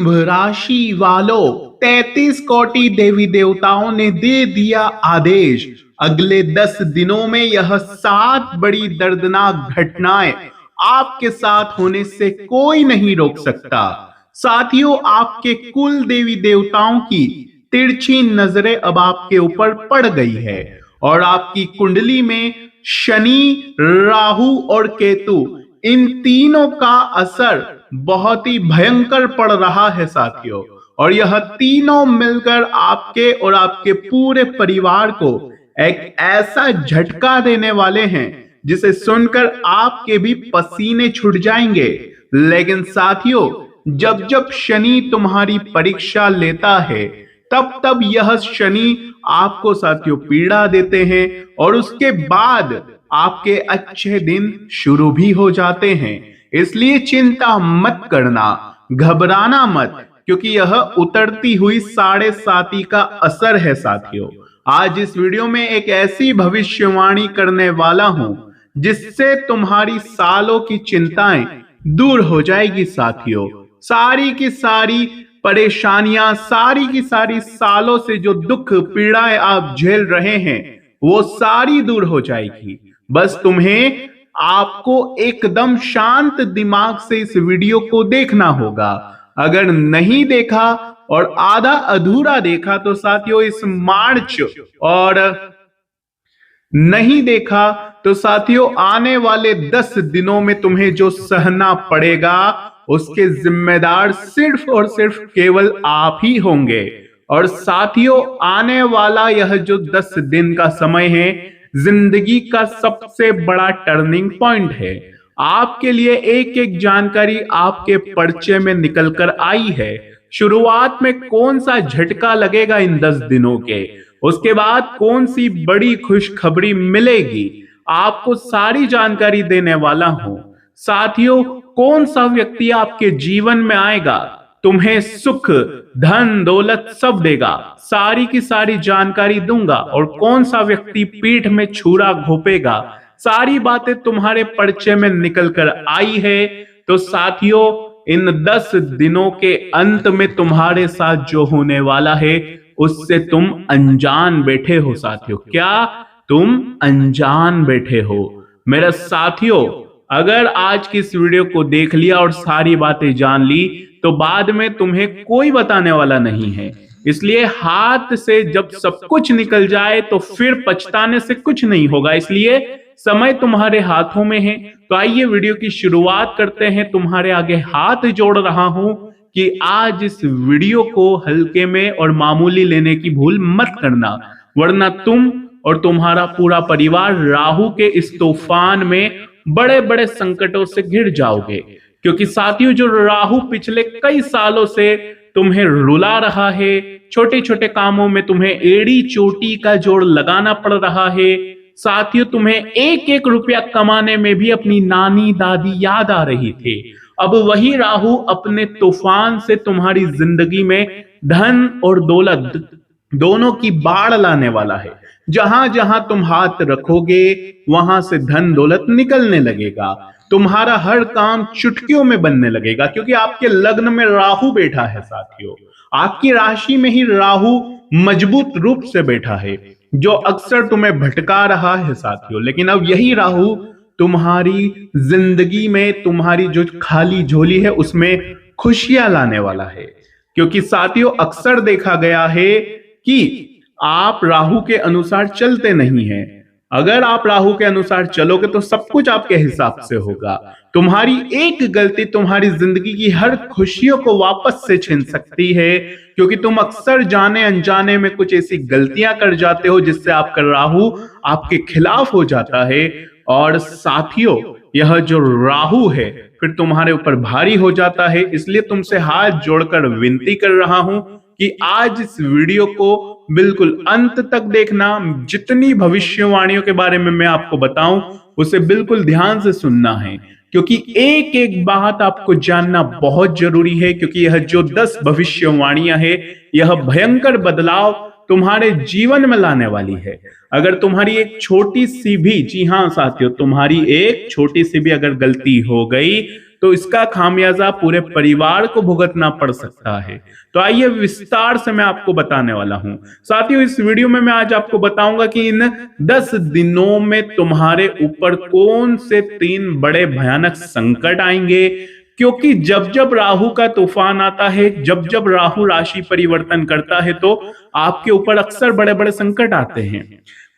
राशि वालों, 33 कोटि देवी देवताओं ने दे दिया आदेश। अगले 10 दिनों में यह 7 बड़ी दर्दनाक घटनाएं आपके साथ होने से कोई नहीं रोक सकता। साथियों, आपके कुल देवी देवताओं की तिरछी नजरें अब आपके ऊपर पड़ गई है और आपकी कुंडली में शनि, राहु और केतु, इन तीनों का असर बहुत ही भयंकर पड़ रहा है साथियों। और यह तीनों मिलकर आपके और आपके पूरे परिवार को एक ऐसा झटका देने वाले हैं जिसे सुनकर आपके भी पसीने छूट जाएंगे। लेकिन साथियों, जब जब शनि तुम्हारी परीक्षा लेता है तब तब यह शनि आपको साथियों पीड़ा देते हैं और उसके बाद आपके अच्छे दिन शुरू भी हो जाते हैं। इसलिए चिंता मत करना, घबराना मत, क्योंकि यह उतरती हुई 7.5 का असर है साथियों। आज इस वीडियो में एक ऐसी भविष्यवाणी करने वाला हूं जिससे तुम्हारी सालों की चिंताएं दूर हो जाएगी साथियों। सारी की सारी परेशानियां, सारी की सारी सालों से जो दुख पीड़ाएं आप झेल रहे हैं वो सारी दूर हो जाएगी। बस तुम्हें आपको एकदम शांत दिमाग से इस वीडियो को देखना होगा। अगर नहीं देखा और आधा अधूरा देखा तो साथियों इस मार्च, और नहीं देखा तो साथियों आने वाले 10 दिनों में तुम्हें जो सहना पड़ेगा उसके जिम्मेदार सिर्फ और सिर्फ केवल आप ही होंगे। और साथियों, आने वाला यह जो 10 दिन का समय है जिंदगी का सबसे बड़ा टर्निंग पॉइंट है। आपके लिए एक एक जानकारी आपके पर्चे में निकल कर आई है। शुरुआत में कौन सा झटका लगेगा इन 10 दिनों के, उसके बाद कौन सी बड़ी खुशखबरी मिलेगी, आपको सारी जानकारी देने वाला हूं। साथियों, कौन सा व्यक्ति आपके जीवन में आएगा, तुम्हें सुख, धन, दौलत सब देगा, सारी की सारी जानकारी दूंगा। और कौन सा व्यक्ति पीठ में छुरा घोंपेगा, सारी बातें तुम्हारे पर्चे में निकल कर आई है। तो साथियों, इन 10 दिनों के अंत में तुम्हारे साथ जो होने वाला है उससे तुम अनजान बैठे हो साथियों। क्या तुम अनजान बैठे हो? मेरे साथियों, अगर आज की इस वीडियो को देख लिया और सारी बातें जान ली तो बाद में तुम्हें कोई बताने वाला नहीं है। इसलिए हाथ से जब सब कुछ निकल जाए तो फिर पछताने से कुछ नहीं होगा। इसलिए समय तुम्हारे हाथों में है। तो आइए वीडियो की शुरुआत करते हैं। तुम्हारे आगे हाथ जोड़ रहा हूं कि आज इस वीडियो को हल्के में और मामूली लेने की भूल मत करना, वरना तुम और तुम्हारा पूरा परिवार राहु के इस तूफान में बड़े बड़े संकटों से घिर जाओगे। क्योंकि साथियों, जो राहु पिछले कई सालों से तुम्हें रुला रहा है, छोटे छोटे कामों में तुम्हें एड़ी चोटी का जोड़ लगाना पड़ रहा है। साथियों, तुम्हें एक एक रुपया कमाने में भी अपनी नानी दादी याद आ रही थी। अब वही राहु अपने तूफान से तुम्हारी जिंदगी में धन और दौलत दोनों की बाढ़ लाने वाला है। जहां जहां तुम हाथ रखोगे वहां से धन दौलत निकलने लगेगा। तुम्हारा हर काम चुटकियों में बनने लगेगा, क्योंकि आपके लग्न में राहु बैठा है साथियों। आपकी राशि में ही राहु मजबूत रूप से बैठा है, जो अक्सर तुम्हें भटका रहा है साथियों। लेकिन अब यही राहु तुम्हारी जिंदगी में, तुम्हारी जो खाली झोली है उसमें खुशियां लाने वाला है। क्योंकि साथियों, अक्सर देखा गया है कि आप राहु के अनुसार चलते नहीं हैं। अगर आप राहु के अनुसार चलोगे तो सब कुछ आपके हिसाब से होगा। तुम्हारी एक गलती तुम्हारी जिंदगी की हर खुशियों को वापस से छीन सकती है, क्योंकि तुम अक्सर जाने अनजाने में कुछ ऐसी गलतियां कर जाते हो जिससे आपका राहु आपके खिलाफ हो जाता है। और साथियों, यह जो राहु है फिर तुम्हारे ऊपर भारी हो जाता है। इसलिए तुमसे हाथ जोड़कर विनती कर रहा हूं कि आज इस वीडियो को बिल्कुल अंत तक देखना। जितनी भविष्यवाणियों के बारे में मैं आपको बताऊं उसे बिल्कुल ध्यान से सुनना है, क्योंकि एक एक बात आपको जानना बहुत जरूरी है। क्योंकि यह जो 10 भविष्यवाणियां है, यह भयंकर बदलाव तुम्हारे जीवन में लाने वाली है। अगर तुम्हारी एक छोटी सी भी, जी हां साथियों, तुम्हारी एक छोटी सी भी अगर गलती हो गई तो इसका खामियाजा पूरे परिवार को भुगतना पड़ सकता है। तो आइए विस्तार से मैं आपको बताने वाला हूं। साथियों, इस वीडियो में मैं आज आपको बताऊंगा कि इन 10 दिनों में तुम्हारे ऊपर कौन से 3 बड़े भयानक संकट आएंगे, क्योंकि जब जब राहु का तूफान आता है, जब जब राहु राशि परिवर्तन करता है, तो आपके ऊपर अक्सर बड़े बड़े संकट आते हैं।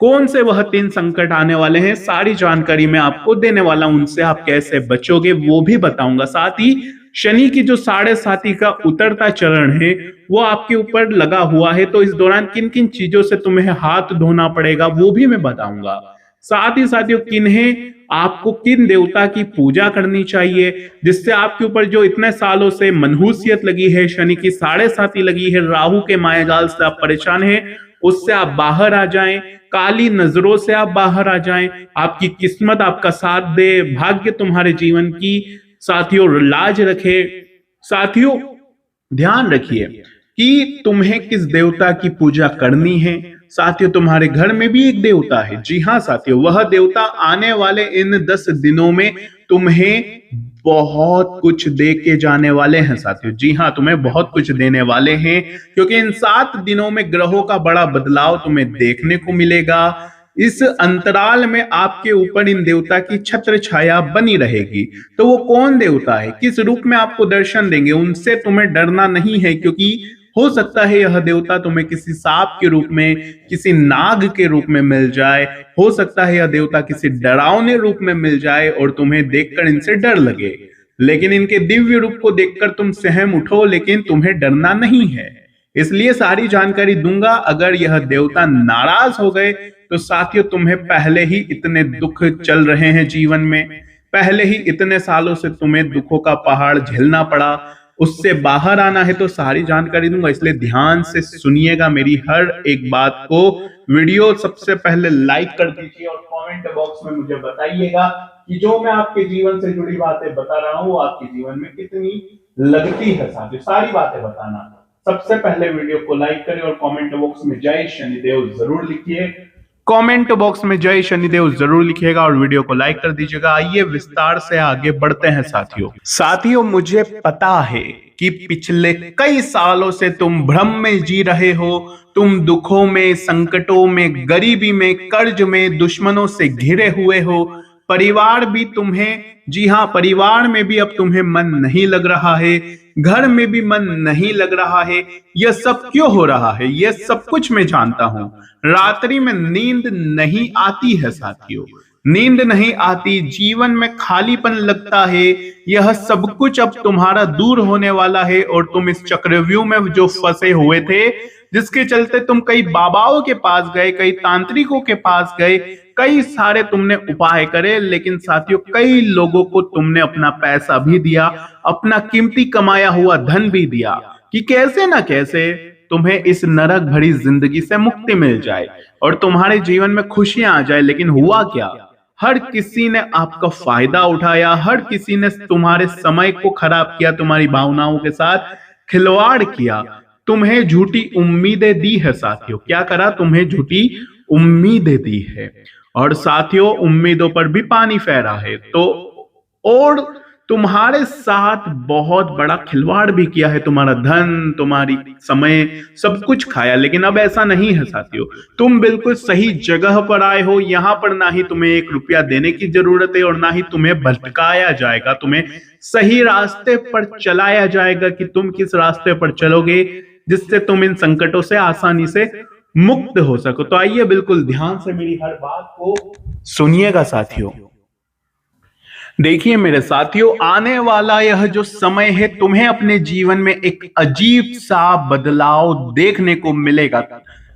कौन से वह 3 संकट आने वाले हैं, सारी जानकारी मैं आपको देने वाला हूं। उनसे आप कैसे बचोगे वो भी बताऊंगा। साथ ही शनि की जो 7.5 का उतरता चरण है वो आपके ऊपर लगा हुआ है, तो इस दौरान किन किन चीजों से तुम्हें हाथ धोना पड़ेगा वो भी मैं बताऊंगा। साथ ही साथियों, किन्हें आपको किन देवता की पूजा करनी चाहिए, जिससे आपके ऊपर जो इतने सालों से मनहूसियत लगी है, शनि की 7.5 लगी है, राहु के मायाजाल से आप परेशान हैं, उससे आप बाहर आ जाएं, काली नजरों से आप बाहर आ जाएं, आपकी किस्मत आपका साथ दे, भाग्य तुम्हारे जीवन की साथियों लाज रखे। साथियों, ध्यान रखिए कि तुम्हें किस देवता की पूजा करनी है। साथियों, तुम्हारे घर में भी एक देवता है। जी हाँ साथियों, वह देवता आने वाले इन 10 दिनों में तुम्हें बहुत कुछ दे के जाने वाले हैं। साथियों, जी हाँ, तुम्हें बहुत कुछ देने वाले हैं, क्योंकि इन 7 दिनों में ग्रहों का बड़ा बदलाव तुम्हें देखने को मिलेगा। इस अंतराल में आपके ऊपर इन देवता की छत्र छाया बनी रहेगी। तो वो कौन देवता है, किस रूप में आपको दर्शन देंगे, उनसे तुम्हें डरना नहीं है, क्योंकि हो सकता है यह देवता तुम्हें किसी सांप के रूप में, किसी नाग के रूप में मिल जाए। हो सकता है यह देवता किसी डरावने रूप में मिल जाए और तुम्हें देखकर इनसे डर लगे, लेकिन इनके दिव्य रूप को देखकर तुम सहम उठो, लेकिन तुम्हें डरना नहीं है। इसलिए सारी जानकारी दूंगा। अगर यह देवता नाराज हो गए तो साथियों, तुम्हें पहले ही इतने दुख चल रहे हैं जीवन में, पहले ही इतने सालों से तुम्हें दुखों का पहाड़ झेलना पड़ा, उससे बाहर आना है, तो सारी जानकारी दूंगा। इसलिए ध्यान से सुनिएगा मेरी हर एक बात को। वीडियो सबसे पहले लाइक कर दीजिए और कमेंट बॉक्स में मुझे बताइएगा कि जो मैं आपके जीवन से जुड़ी बातें बता रहा हूं वो आपके जीवन में कितनी लगती है। साथियों, सारी बातें बताना। सबसे पहले वीडियो को लाइक करें और कमेंट बॉक्स में जय शनिदेव जरूर लिखिए। कमेंट बॉक्स में जय शनिदेव जरूर लिखिएगा और वीडियो को लाइक कर दीजिएगा। आइए विस्तार से आगे बढ़ते हैं साथियों, मुझे पता है कि पिछले कई सालों से तुम भ्रम में जी रहे हो। तुम दुखों में, संकटों में, गरीबी में, कर्ज में, दुश्मनों से घिरे हुए हो। परिवार भी तुम्हें, जी हाँ, परिवार में भी अब तुम्हें मन नहीं लग रहा है, घर में भी मन नहीं लग रहा है। यह सब क्यों हो रहा है, यह सब कुछ मैं जानता हूं। रात्रि में नींद नहीं आती है साथियों, नींद नहीं आती, जीवन में खालीपन लगता है। यह सब कुछ अब तुम्हारा दूर होने वाला है और तुम इस चक्रव्यूह में जो फंसे हुए थे, जिसके चलते तुम कई बाबाओं के पास गए, कई तांत्रिकों के पास गए, कई सारे तुमने उपाय करे, लेकिन साथियों कई लोगों को तुमने अपना पैसा भी दिया, अपना कीमती कमाया हुआ धन भी दिया, कि कैसे ना कैसे तुम्हें इस नरक भरी जिंदगी से मुक्ति मिल जाए और तुम्हारे जीवन में खुशियां आ जाए। लेकिन हुआ क्या, हर किसी ने आपका फायदा उठाया, हर किसी ने तुम्हारे समय को खराब किया, तुम्हारी भावनाओं के साथ खिलवाड़ किया, तुम्हें झूठी उम्मीदें दी है। साथियों, क्या करा, तुम्हें झूठी उम्मीदें दी है और साथियों उम्मीदों पर भी पानी फेरा है। तो और तुम्हारे साथ बहुत बड़ा खिलवाड़ भी किया है, तुम्हारा धन, तुम्हारी समय, सब कुछ खाया। लेकिन अब ऐसा नहीं है साथियों, तुम बिल्कुल सही जगह पर आए हो। यहां पर ना ही तुम्हें 1 रुपया देने की जरूरत है और ना ही तुम्हें भटकाया जाएगा, तुम्हें सही रास्ते पर चलाया जाएगा कि तुम किस रास्ते पर चलोगे जिससे तुम इन संकटों से आसानी से मुक्त हो सको। तो आइए बिल्कुल ध्यान से मेरी हर बात को सुनिएगा साथियों। देखिए मेरे साथियों, आने वाला यह जो समय है, तुम्हें अपने जीवन में एक अजीब सा बदलाव देखने को मिलेगा।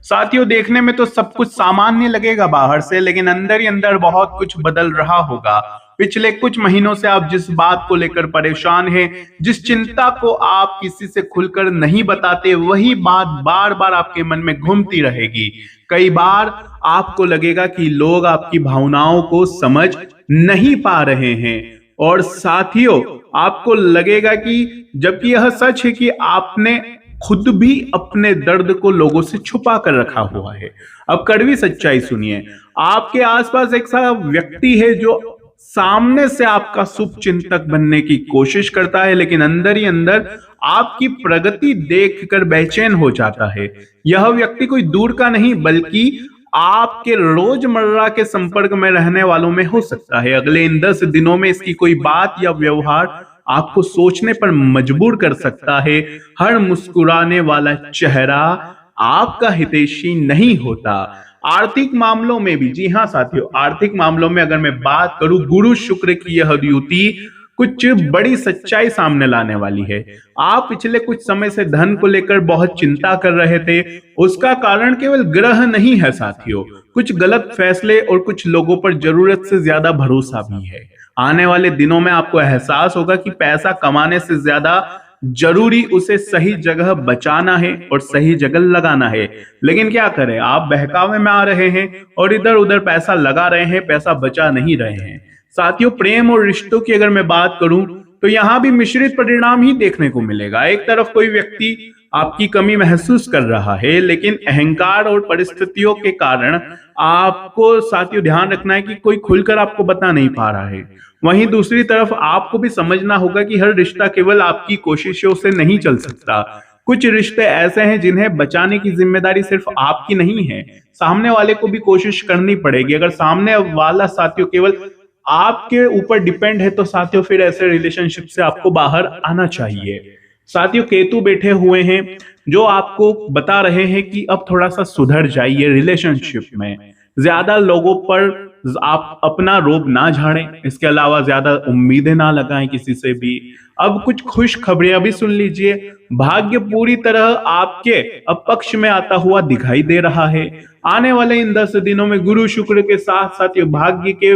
साथियों, देखने में तो सब कुछ सामान्य लगेगा बाहर से, लेकिन अंदर ही अंदर बहुत कुछ बदल रहा होगा। पिछले कुछ महीनों से आप जिस बात को लेकर परेशान हैं, जिस चिंता को आप किसी से खुलकर नहीं बताते, वही बात बार बार आपके मन में घूमती रहेगी। कई बार आपको लगेगा कि लोग आपकी भावनाओं को समझ नहीं पा रहे हैं और साथियों आपको लगेगा कि जबकि यह सच है कि आपने खुद भी अपने दर्द को लोगों से छुपा कर रखा हुआ है। अब कड़वी सच्चाई सुनिए, आपके आसपास एक सा व्यक्ति है जो सामने से आपका शुभ चिंतक बनने की कोशिश करता है, लेकिन अंदर ही अंदर आपकी प्रगति देखकर बेचैन हो जाता है। यह व्यक्ति कोई दूर का नहीं बल्कि आपके रोजमर्रा के संपर्क में रहने वालों में हो सकता है। अगले इन 10 दिनों में इसकी कोई बात या व्यवहार आपको सोचने पर मजबूर कर सकता है। हर मुस्कुराने वाला चेहरा आपका हितैषी नहीं होता। आर्थिक मामलों में भी, जी हाँ साथियों, आर्थिक मामलों में अगर मैं बात करूं, गुरु शुक्र की यह युति कुछ बड़ी सच्चाई सामने लाने वाली है। आप पिछले कुछ समय से धन को लेकर बहुत चिंता कर रहे थे। उसका कारण केवल ग्रह नहीं है साथियों, कुछ गलत फैसले और कुछ लोगों पर जरूरत से ज्यादा भरोसा भी है। आने वाले दिनों में आपको एहसास होगा कि पैसा कमाने से ज्यादा जरूरी उसे सही जगह बचाना है और सही जगह लगाना है। लेकिन क्या करें, आप बहकावे में आ रहे हैं और इधर उधर पैसा लगा रहे हैं, पैसा बचा नहीं रहे हैं। साथियों, प्रेम और रिश्तों की अगर मैं बात करूं तो यहां भी मिश्रित परिणाम ही देखने को मिलेगा। एक तरफ कोई व्यक्ति आपकी कमी महसूस कर रहा है, लेकिन अहंकार और परिस्थितियों के कारण आपको साथियों ध्यान रखना है कि कोई खुलकर आपको बता नहीं पा रहा है। वहीं दूसरी तरफ आपको भी समझना होगा कि हर रिश्ता केवल आपकी कोशिशों से नहीं चल सकता। कुछ रिश्ते ऐसे हैं जिन्हें बचाने की जिम्मेदारी सिर्फ आपकी नहीं है, सामने वाले को भी कोशिश करनी पड़ेगी। अगर सामने वाला साथियों केवल आपके ऊपर डिपेंड है तो साथियों फिर ऐसे रिलेशनशिप से आपको बाहर आना चाहिए। साथियों, केतु बैठे हुए हैं जो आपको बता रहे हैं कि अब थोड़ा सा सुधर जाइए रिलेशनशिप में। ज्यादा लोगों पर आप अपना रोब ना झाड़ें, इसके अलावा ज्यादा उम्मीदें ना लगाएं किसी से भी। अब कुछ खुश खबरें भी सुन लीजिए। भाग्य पूरी तरह आपके अपक्ष में आता हुआ दिखाई दे रहा है। आने वाले इन 10 दिनों में गुरु शुक्र के साथ साथ भाग्य के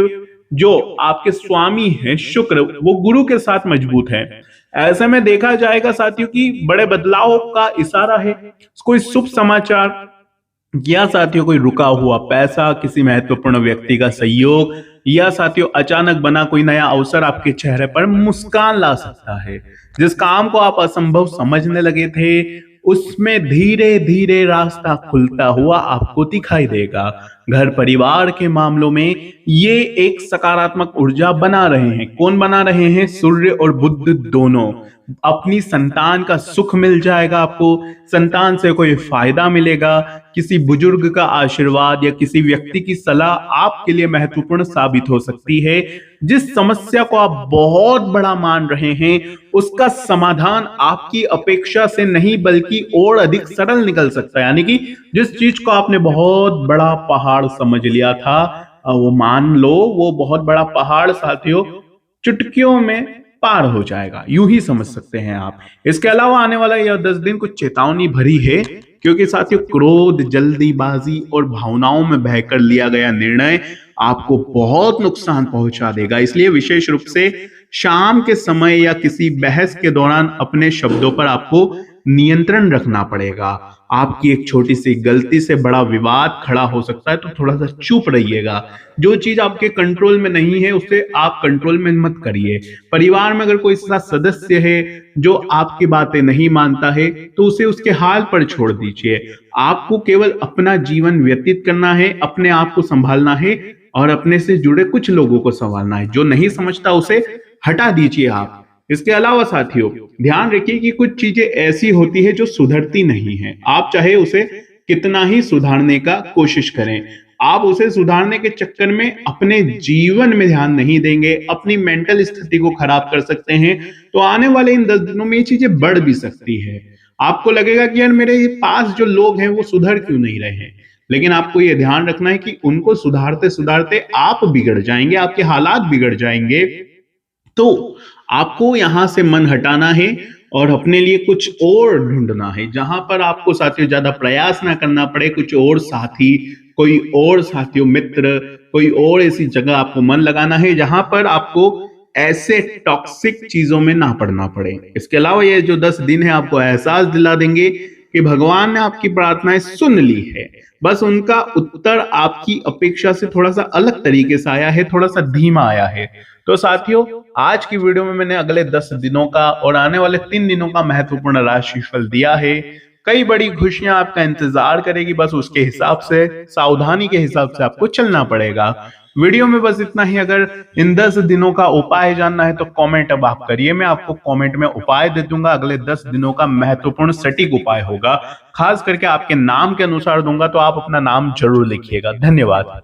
जो आपके स्वामी हैं शुक्र, वो गुरु के साथ मजबूत है। ऐसे में देखा जाएगा साथियों कि बड़े बदलाव का इशारा है। कोई शुभ समाचार या साथियों कोई रुका हुआ पैसा, किसी महत्वपूर्ण व्यक्ति का सहयोग या साथियों अचानक बना कोई नया अवसर आपके चेहरे पर मुस्कान ला सकता है। जिस काम को आप असंभव समझने लगे थे उसमें धीरे धीरे रास्ता खुलता हुआ आपको दिखाई देगा। घर परिवार के मामलों में ये एक सकारात्मक ऊर्जा बना रहे हैं। कौन बना रहे हैं? सूर्य और बुध दोनों। अपनी संतान का सुख मिल जाएगा आपको, संतान से कोई फायदा मिलेगा, किसी बुजुर्ग का आशीर्वाद या किसी व्यक्ति की सलाह आपके लिए महत्वपूर्ण साबित हो सकती है। जिस समस्या को आप बहुत बड़ा मान रहे हैं उसका समाधान आपकी अपेक्षा से नहीं बल्कि और अधिक सरल निकल सकता है। यानी कि जिस चीज को आपने बहुत बड़ा पहाड़ समझ लिया था, वो मान लो वो बहुत बड़ा पहाड़ साथियों चुटकियों में पार हो जाएगा, यूं ही समझ सकते हैं आप। इसके अलावा आने वाला यह 10 दिन कुछ चेतावनी भरी है, क्योंकि साथियों क्रोध, जल्दीबाजी और भावनाओं में बहकर लिया गया निर्णय आपको बहुत नुकसान पहुंचा देगा। इसलिए विशेष रूप से शाम के समय या किसी बहस के दौरान अपने शब्दों पर आपको नियंत्रण रखना पड़ेगा। आपकी एक छोटी सी गलती से बड़ा विवाद खड़ा हो सकता है, तो थोड़ा सा चुप रहिएगा। जो चीज आपके कंट्रोल में नहीं है उसे आप कंट्रोल में मत करिए। परिवार में अगर कोई ऐसा सदस्य है जो आपकी बातें नहीं मानता है तो उसे उसके हाल पर छोड़ दीजिए। आपको केवल अपना जीवन व्यतीत करना है, अपने आप को संभालना है और अपने से जुड़े कुछ लोगों को संभालना है। जो नहीं समझता उसे हटा दीजिए आप। इसके अलावा साथियों ध्यान रखिए कि कुछ चीजें ऐसी होती है जो सुधरती नहीं है। आप चाहे उसे कितना ही सुधारने का कोशिश करें, आप उसे सुधारने के चक्कर में अपने जीवन में ध्यान नहीं देंगे, अपनी मेंटल स्थिति को खराब कर सकते हैं। तो आने वाले इन 10 दिनों में ये चीजें बढ़ भी सकती है। आपको लगेगा कि यार मेरे पास जो लोग हैं वो सुधर क्यों नहीं रहे हैं, लेकिन आपको ये ध्यान रखना है कि उनको सुधारते सुधारते आप बिगड़ जाएंगे, आपके हालात बिगड़ जाएंगे। तो आपको यहां से मन हटाना है और अपने लिए कुछ और ढूंढना है, जहां पर आपको साथियों ज्यादा प्रयास ना करना पड़े। कुछ और साथी, कोई और साथियों मित्र, कोई और ऐसी जगह आपको मन लगाना है जहां पर आपको ऐसे टॉक्सिक चीजों में ना पड़ना पड़े। इसके अलावा ये जो 10 दिन है आपको एहसास दिला देंगे कि भगवान ने आपकी प्रार्थनाएं सुन ली है, बस उनका उत्तर आपकी अपेक्षा से थोड़ा सा अलग तरीके से आया है, थोड़ा सा धीमा आया है। तो साथियों आज की वीडियो में मैंने अगले 10 दिनों का और आने वाले 3 दिनों का महत्वपूर्ण राशिफल दिया है। कई बड़ी खुशियां आपका इंतजार करेगी, बस उसके हिसाब से, सावधानी के हिसाब से आपको चलना पड़ेगा। वीडियो में बस इतना ही। अगर इन 10 दिनों का उपाय जानना है तो कमेंट अब आप करिए, मैं आपको कमेंट में उपाय दे दूंगा। अगले 10 दिनों का महत्वपूर्ण सटीक उपाय होगा, खास करके आपके नाम के अनुसार दूंगा, तो आप अपना नाम जरूर लिखिएगा। धन्यवाद।